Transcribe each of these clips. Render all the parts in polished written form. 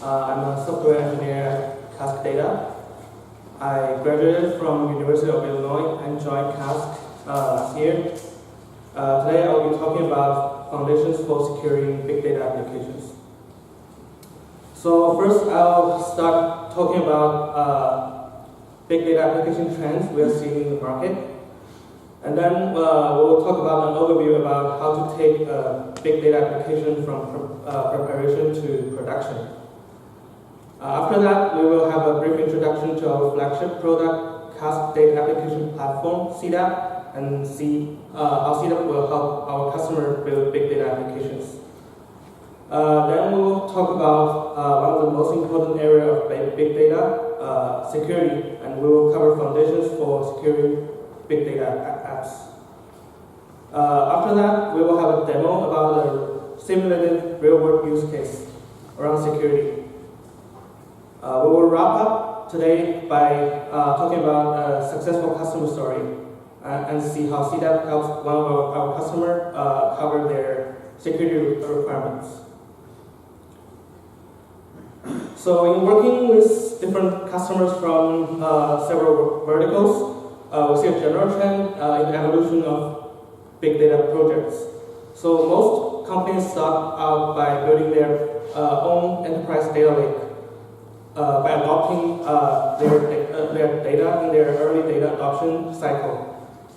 I'm a software engineer at Cask Data. I graduated from University of Illinois and joined Cask last year. Today I will be talking about foundations for securing big data applications. So first I'll start talking about big data application trends we are seeing in the market. And then we'll talk about an overview about how to take a big data application from preparation to production. After that, we will have a brief introduction to our flagship product, Cask Data Application Platform, CDAP, and see how CDAP will help our customers build big data applications. Then we will talk about one of the most important areas of big data, security, and we will cover foundations for securing big data apps. After that, we will have a demo about a simulated real-world use case around security. We will wrap up today by talking about a successful customer story and see how CDAP helps one of our customers cover their security requirements. So in working with different customers from several verticals, we see a general trend in the evolution of big data projects. So most companies start out by building their own enterprise data lake by adopting their data in their early data adoption cycle.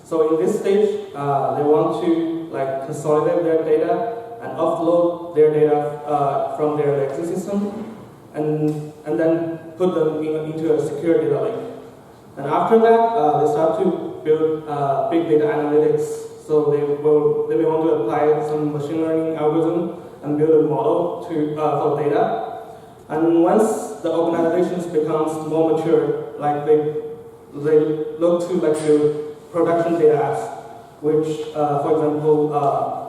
So in this stage, they want to consolidate their data and offload their data from their legacy system and then put them into a secure data lake. And after that, they start to build big data analytics. So they may want to apply some machine learning algorithm and build a model for data. And once the organizations becomes more mature, they look to build production data apps, which, for example,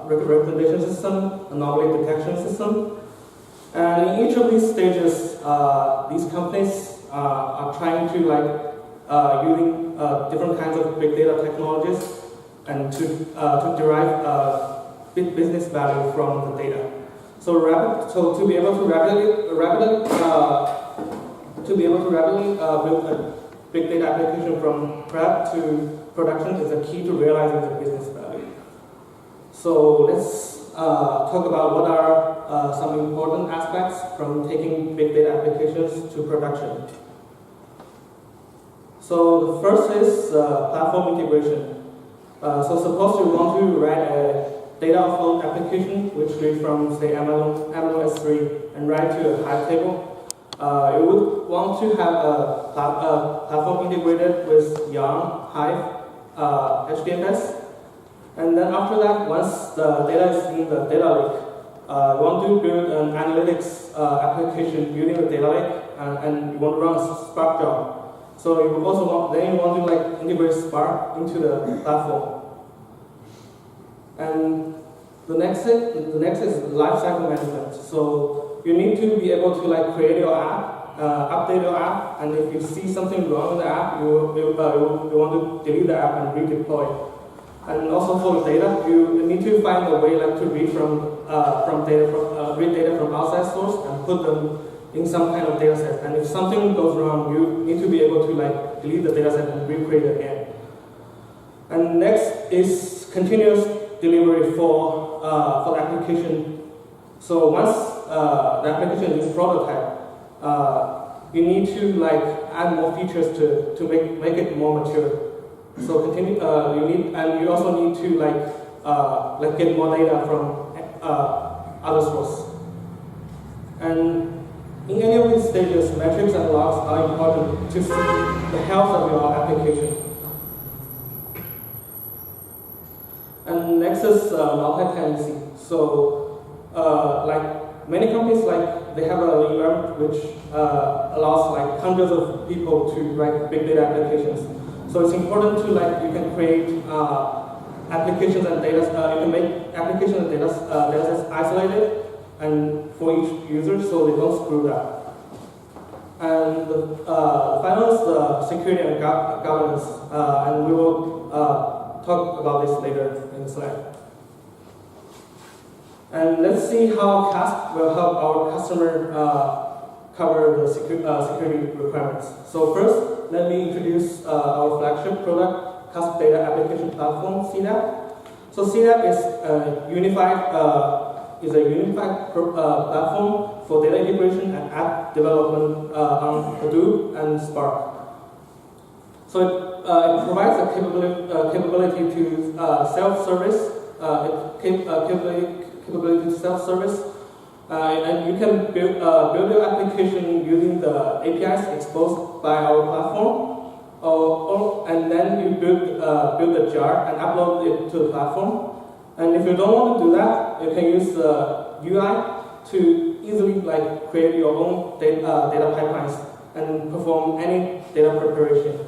recommendation system, anomaly detection system. And in each of these stages, these companies are trying to using different kinds of big data technologies and to derive business value from the data. So to be able to rapidly build a big data application from prep to production is a key to realizing the business value. So let's talk about what are some important aspects from taking big data applications to production. So the first is platform integration. So suppose you want to write a data offload application which reads from, say, Amazon S3 and write to a Hive table. You would want to have a platform integrated with Yarn, Hive, HDFS. And then after that, once the data is in the data lake, you want to build an analytics application using the data lake and you want to run a Spark job. So you also want to integrate Spark into the platform. And the next is lifecycle management. So you need to be able to create your app, update your app, and if you see something wrong with the app, you want to delete the app and redeploy. And also for data, you need to find a way to read read data from outside source and put them in some kind of data set. And if something goes wrong, you need to be able to delete the data set and recreate it again. And next is continuous delivery for the application. So once the application is prototype, you need to add more features to make it more mature. So you also need to get more data from other sources. And in any of these stages, metrics and logs are important to see the health of your application. And next is multi-tenancy. So, many companies, they have an environment which allows hundreds of people to write big data applications. So it's important to you can create applications and data. You can make applications and data sets isolated and for each user, so they don't screw that. And the final is the security and governance, and we will talk about this later in the slide. And let's see how Cask will help our customer cover the security requirements. So first, let me introduce our flagship product, Cask Data Application Platform, CDAP. So CDAP is a unified platform for data integration and app development on Hadoop and Spark. So it provides a capability to self-service, capability to self-service, and you can build your application using the APIs exposed by our platform, and then you build a jar and upload it to the platform. And if you don't want to do that, you can use the UI to easily create your own data pipelines and perform any data preparation.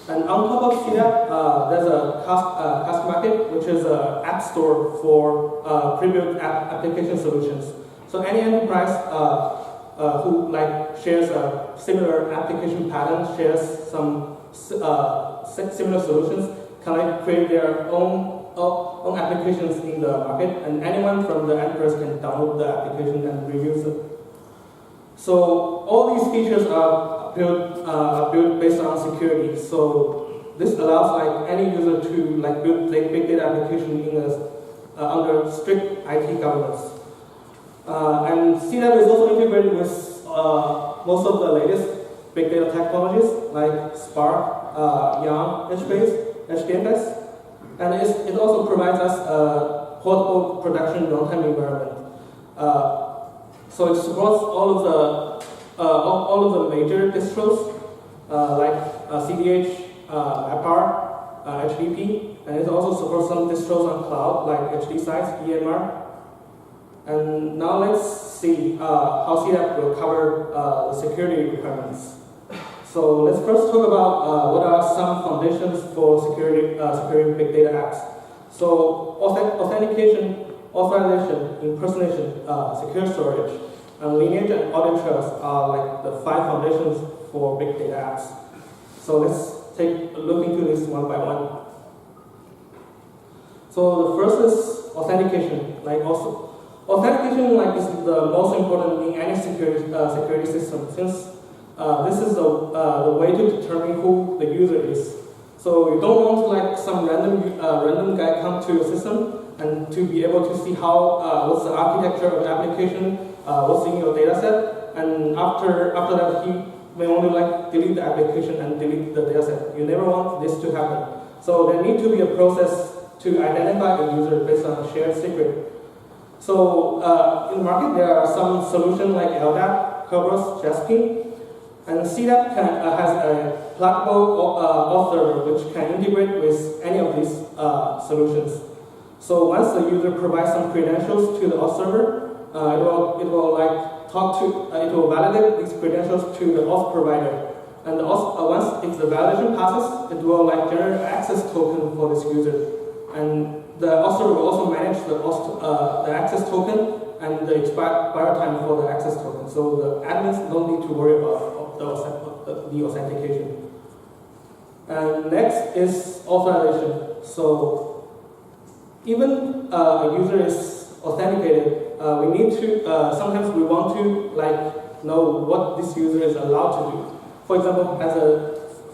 And on top of CDAP, there's a Cask Market, which is an app store for pre-built application solutions. So any enterprise who shares a similar application pattern, shares some similar solutions, can create their own applications in the market, and anyone from the enterprise can download the application and reuse it. So all these features are built based on security. So this allows any user to build big data application under strict IT governance. And CDAP is also integrated with most of the latest big data technologies like Spark, Yarn, HDFS, and it also provides us a portable production runtime environment. So it supports all of the major distros like CDH, Apar, HDP, and it also supports some distros on cloud like HDSites, EMR. And now let's see how CDAP will cover the security requirements. So let's first talk about what are some foundations for securing big data apps. So authentication, authorization, impersonation, secure storage, and lineage and audit trails are the 5 foundations for big data apps. So let's take a look into this one by one. So the first is authentication. Authentication is the most important in any security system, since this is the way to determine who the user is. So you don't want some random guy come to your system and to be able to see how what's the architecture of the application, what's in your data set, and after that he may only delete the application and delete the data set. You never want this to happen. So there need to be a process to identify the user based on a shared secret. So in the market there are some solutions like LDAP, Kerberos, Jaskin, and CDAP has a pluggable auth server which can integrate with any of these solutions. So once the user provides some credentials to the auth server, it will validate these credentials to the auth provider. And once if the validation passes, it will generate access token for this user. And the auth server will also manage the access token and the expire time for the access token. So the admins don't need to worry about the authentication. And next is authorization. So even a user is authenticated, we need to sometimes we want to know what this user is allowed to do. For example,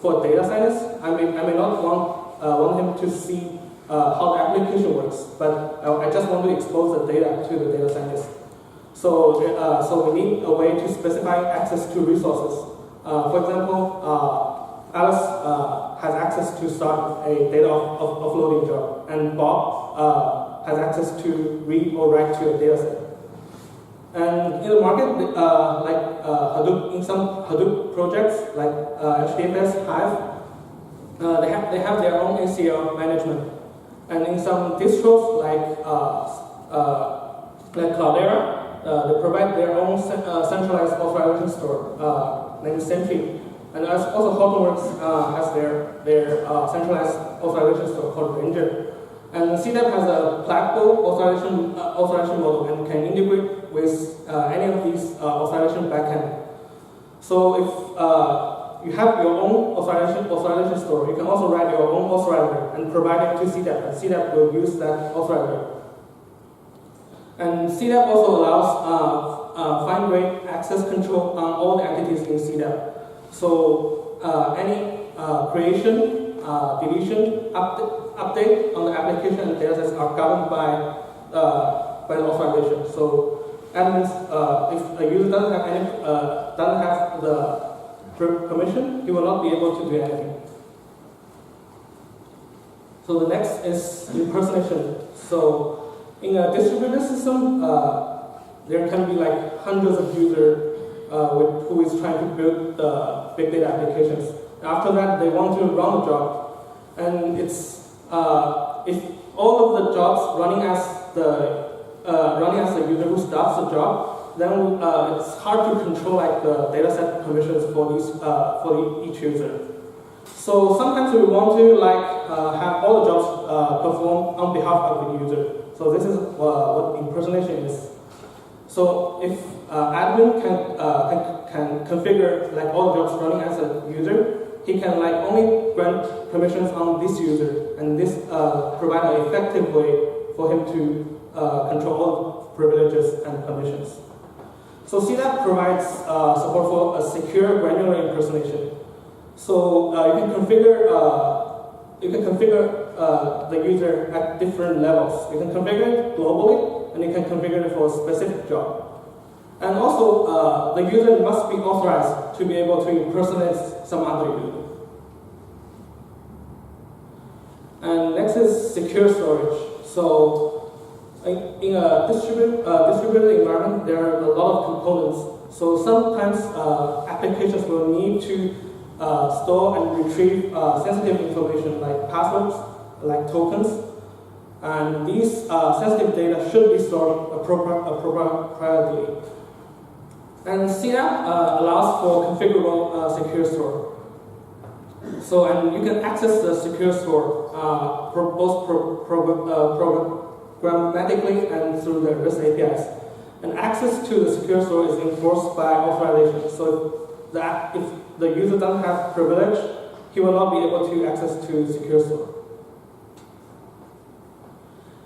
for a data scientist, I may not want him to see how the application works, but I just want to expose the data to the data scientist. So we need a way to specify access to resources. For example, Alice has access to start a data offloading job, and Bob has access to read or write to a data set. And in the market, Hadoop, in some Hadoop projects like HDFS, Hive, they have their own ACL management. And in some distros like Cloudera, they provide their own centralized authorization store named Sentry. And also Hortonworks has their centralized authorization store called Ranger. And CDAP has a pluggable authorization model and can integrate with any of these authorization backend. So if you have your own authorization store, you can also write your own authorizer and provide it to CDAP, and CDAP will use that authorizer. And CDAP also allows fine-grained access control on all the entities in CDAP. So any creation, deletion, update on the application and datasets are governed by the authorization. So that means if a user doesn't have the permission, he will not be able to do anything. So the next is impersonation. So in a distributed system, there can be like hundreds of users who is trying to build the big data applications. After that, they want to run the job, and it's if all of the jobs running as the user who starts the job, then it's hard to control like the dataset permissions for each user. So sometimes we want to like have all the jobs performed on behalf of the user. So this is what impersonation is. So if admin can configure like all the jobs running as a user, he can like only grant permissions on this user, and this provide an effective way for him to control all privileges and permissions. So CDAP provides support for a secure granular impersonation. So you can configure the user at different levels. You can configure it globally, and you can configure it for a specific job. And also, the user must be authorized to be able to impersonate some other user. And next is secure storage. So in a distributed environment, there are a lot of components. So sometimes applications will need to store and retrieve sensitive information like passwords, like tokens. And these sensitive data should be stored appropriately. And CDAP allows for configurable secure store. So, and you can access the secure store both programmatically and through the REST APIs. And access to the secure store is enforced by authorization. So if the user doesn't have privilege, he will not be able to access to secure store.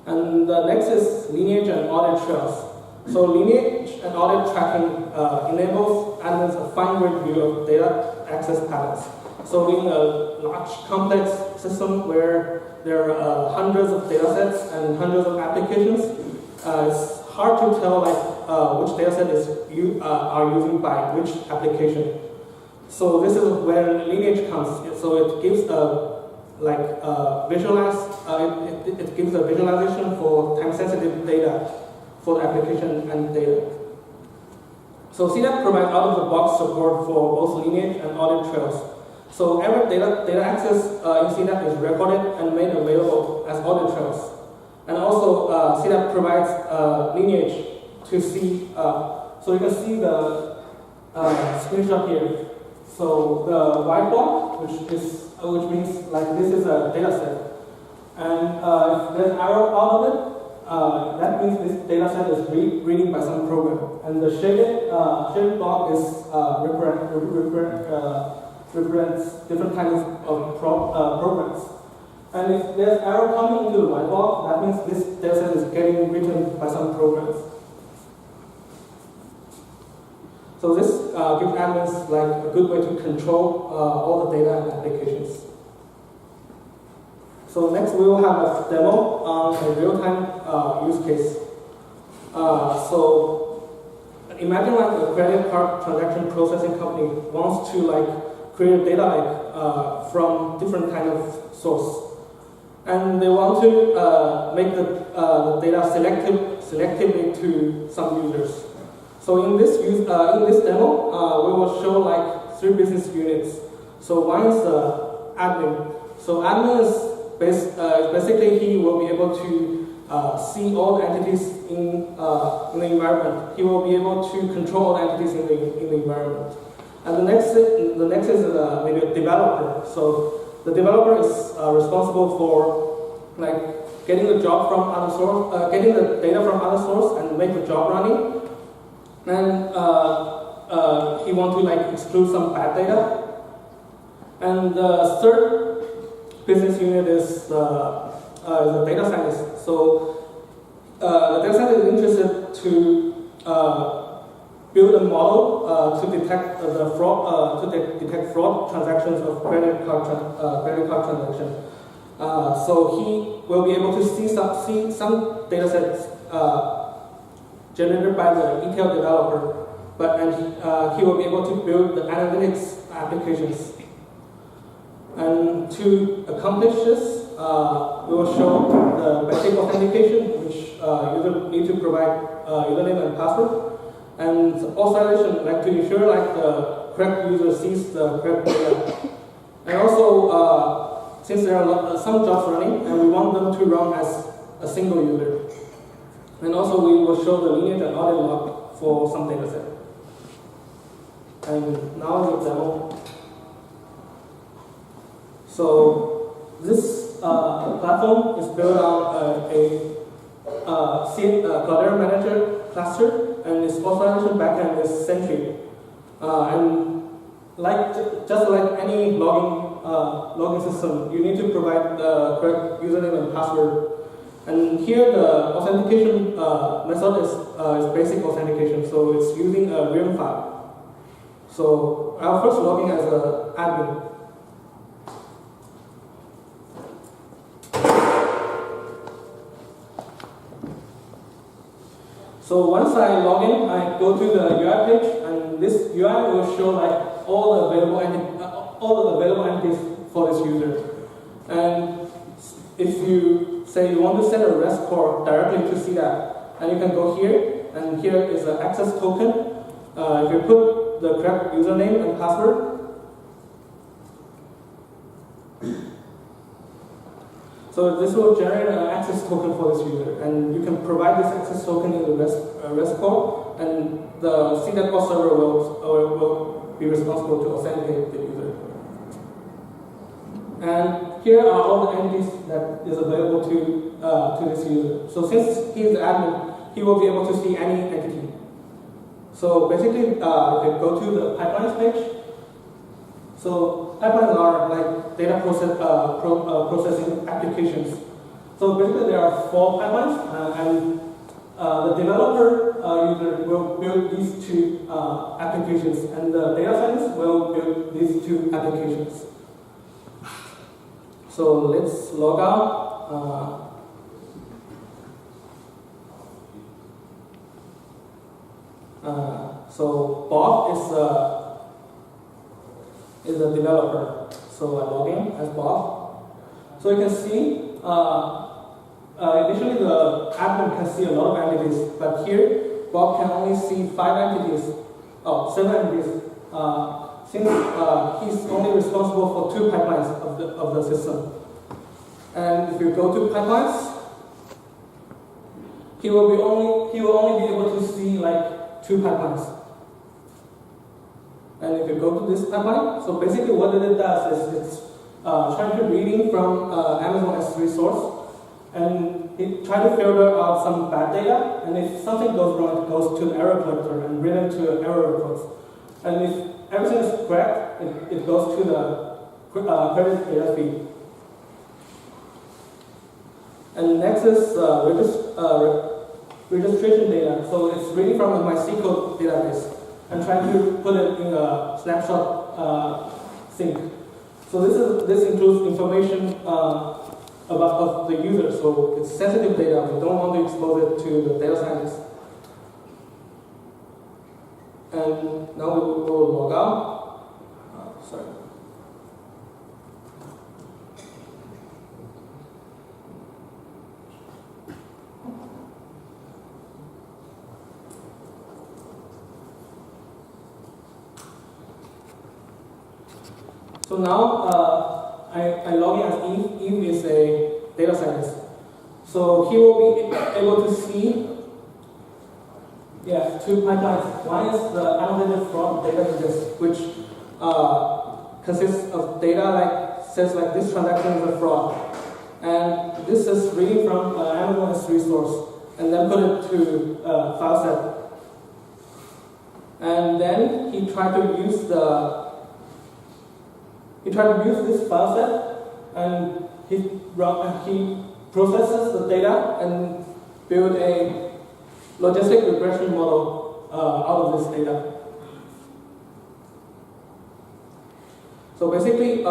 And the next is lineage and audit trails. So lineage and audit tracking enables admins a fine-grained view of data access patterns. So in a large complex system where there are hundreds of data sets and hundreds of applications, it's hard to tell like which data set are using by which application. So this is where lineage comes. So it gives it gives a visualization for time-sensitive data for the application and data. So CDAP provides out-of-the-box support for both lineage and audit trails. So every data access in CDAP is recorded and made available as audit trails. And also CDAP provides lineage to see, so you can see the screenshot here. So the white block, which means like this is a data set. And if there's an arrow out of it, that means this data set is reading by some program. And the shaded block is represents different kinds of programs. And if there's error coming into the white block, that means this dataset is getting written by some programs. So this gives admins like a good way to control all the data and applications. So next we will have a demo on a real-time use case. So imagine like a credit card transaction processing company wants to like create data like from different kind of source, and they want to make the data selectively to some users. So in this demo, we will show like 3 business units. So one is the admin. So admin is basically he will be able to see all the entities in the environment. He will be able to control all the entities in the environment. And the next is maybe a developer. So the developer is responsible for like getting the job from other source, getting the data from other source and make the job running. And he wants to like exclude some bad data. And the third business unit is the data scientist. So the data scientist is interested to model to detect the fraud, detect fraud transactions of credit card transactions. So he will be able to see some data sets generated by the ETL developer, and he will be able to build the analytics applications. And to accomplish this, we will show the basic authentication, which user need to provide username and password, and authorization, like to ensure like the correct user sees the correct data. And also, since there are some jobs running, and we want them to run as a single user. And also, we will show the lineage and audit log for some data set. And now the demo. So this platform is built on a Cloudera Manager cluster, and its authorization backend is Sentry. And just like any logging system, you need to provide the correct username and password. And here the authentication method is basic authentication, so it's using a real file. So I'll first log in as an admin. So once I log in, I go to the UI page, and this UI will show like all the available entities for this user. And if you say you want to send a REST call directly to CDAP, and you can go here, and here is the access token. If you put the correct username and password, so this will generate an access token for this user, and you can provide this access token in the REST call, and the CDAP server will be responsible to authenticate the user. And here are all the entities that is available to this user. So since he is the admin, he will be able to see any entity. So basically, if you go to the pipelines page, so pipelines are like data processing applications. So basically, there are 4 pipelines, and the developer user will build these 2 applications, and the data scientist will build these 2 applications. So let's log out. So Bob is a developer. So I log in as Bob. So you can see, initially the admin can see a lot of entities, but here Bob can only see 7 entities. Since he's only responsible for 2 pipelines of the system. And if you go to pipelines, he will only be able to see like 2 pipelines. And if you go to this pipeline, so basically what it does is it's trying to reading from Amazon S3 source, and it tries to filter out some bad data, and if something goes wrong, it goes to the error collector and read into an error report. And if everything is correct, it goes to the credit data feed. And next is registration data. So it's reading from the MySQL database and trying to put it in a snapshot sync. So this includes information of the user. So it's sensitive data. We don't want to expose it to the data scientist. And now we will log out. Sorry. So now I log in as Eve. Eve is a data scientist. So he will be able to see 2 pipelines. One is the annotated fraud data ingest, which consists of data says this transaction is a fraud. And this is reading from Amazon S3 source, and then put it to file set. And then he tried to use this file set, and he processes the data and build a logistic regression model out of this data. So basically,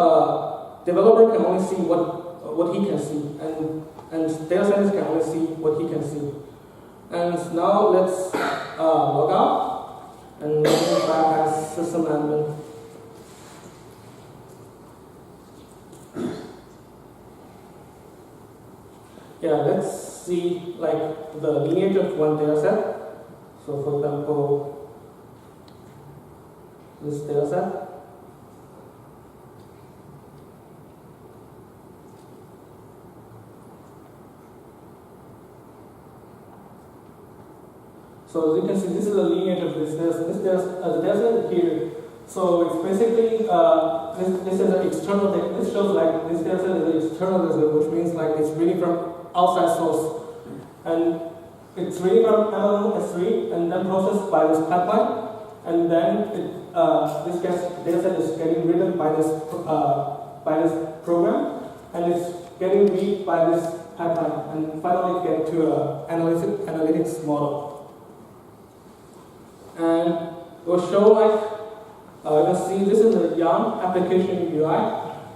developer can only see what he can see, and data scientist can only see what he can see. And now let's log out and log in back as system admin. Yeah, let's see like the lineage of one data set. So for example, this data set. So as you can see, this is the lineage of this the data set here. So it's basically this is an external data. This shows like this data set is an external data set, which means like it's reading from outside source, and it's reading from MLM S3 and then processed by this pipeline, and then this data set is getting written by this program, and it's getting read by this pipeline, and finally get to an analytics model. And it will show like you can see this is the young application UI,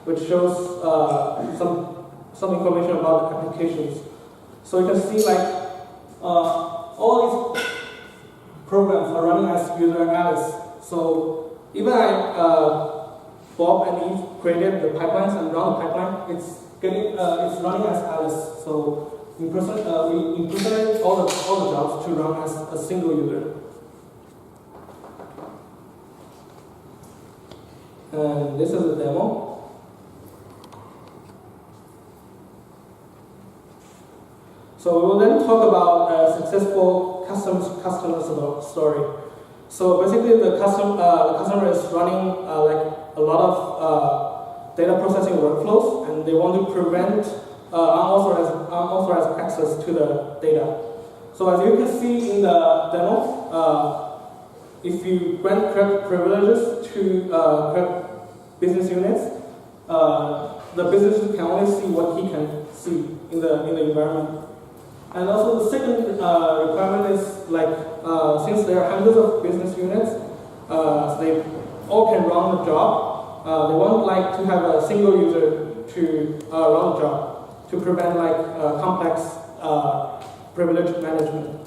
which shows some information about the applications. So you can see like all these programs are running as user Alice. So even Bob and Eve created the pipelines and run the pipeline, it's running as Alice. So we impersonate all the jobs to run as a single user. And this is a demo. So we will then talk about a successful customer story. So basically, the customer is running like a lot of data processing workflows, and they want to prevent unauthorized access to the data. So as you can see in the demo, if you grant correct privileges to correct business units, the business can only see what he can see in the environment. And also the second requirement is like, since there are hundreds of business units, they all can run the job. They want like to have a single user to run the job to prevent like complex privilege management.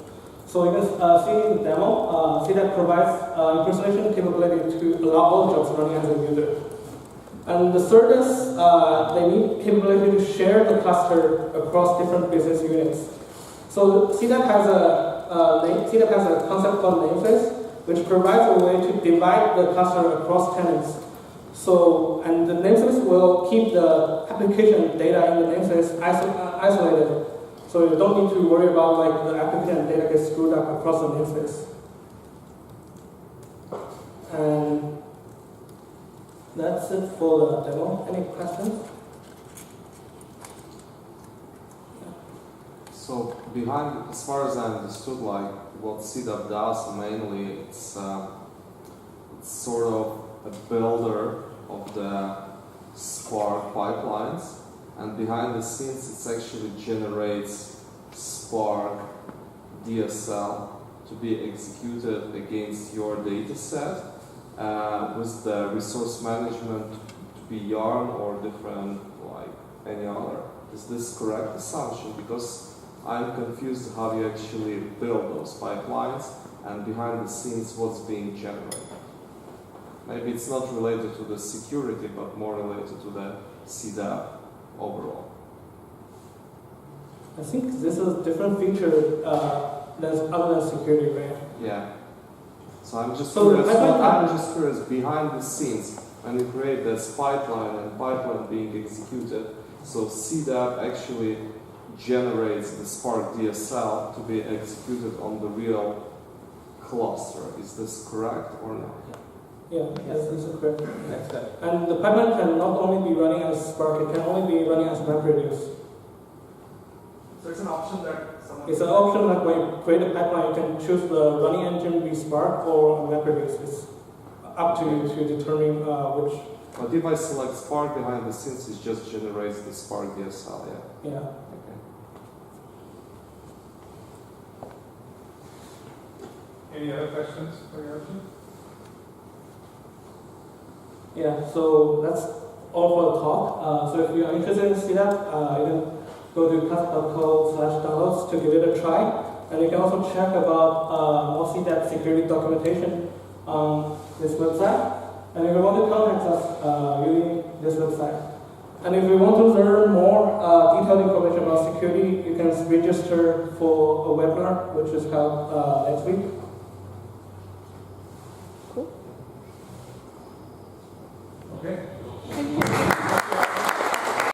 So you can see in the demo, CDAP provides impersonation capability to allow all jobs running as a user. And the third is they need capability to share the cluster across different business units. So CDAP has a concept called namespace, which provides a way to divide the cluster across tenants. So, and the namespace will keep the application data in the namespace isolated. So you don't need to worry about like the application data gets screwed up across the namespace. And that's it for the demo. Any questions? So behind, as far as I understood, like what CDAP does mainly, it's sort of a builder of the Spark pipelines, and behind the scenes it actually generates Spark DSL to be executed against your data set with the resource management to be Yarn or different like any other. Is this correct assumption? Because I'm confused how you actually build those pipelines and behind the scenes what's being generated. Maybe it's not related to the security, but more related to the CDAP overall. I think this is a different feature that's other than security, right? Yeah. So I'm just curious, behind the scenes, when you create this pipeline and pipeline being executed, so CDAP actually generates the Spark DSL to be executed on the real cluster. Is this correct or not? Yeah, yes, this is correct. And the pipeline can not only be running as Spark, it can only be running as MapReduce. So it's an option that it's an option that when you create a pipeline, you can choose the running engine be Spark or MapReduce. It's up to you to determine which. But if I select Spark behind the scenes, it just generates the Spark DSL, yeah? Yeah. Okay. Any other questions for Yaojie? Yeah, so that's all for the talk. So if you are interested in CDAP, you can go to cask.co/downloads to give it a try. And you can also check about more CDAP security documentation on this website. And if you want to contact us using this website. And if you want to learn more detailed information about security, you can register for a webinar which is held next week.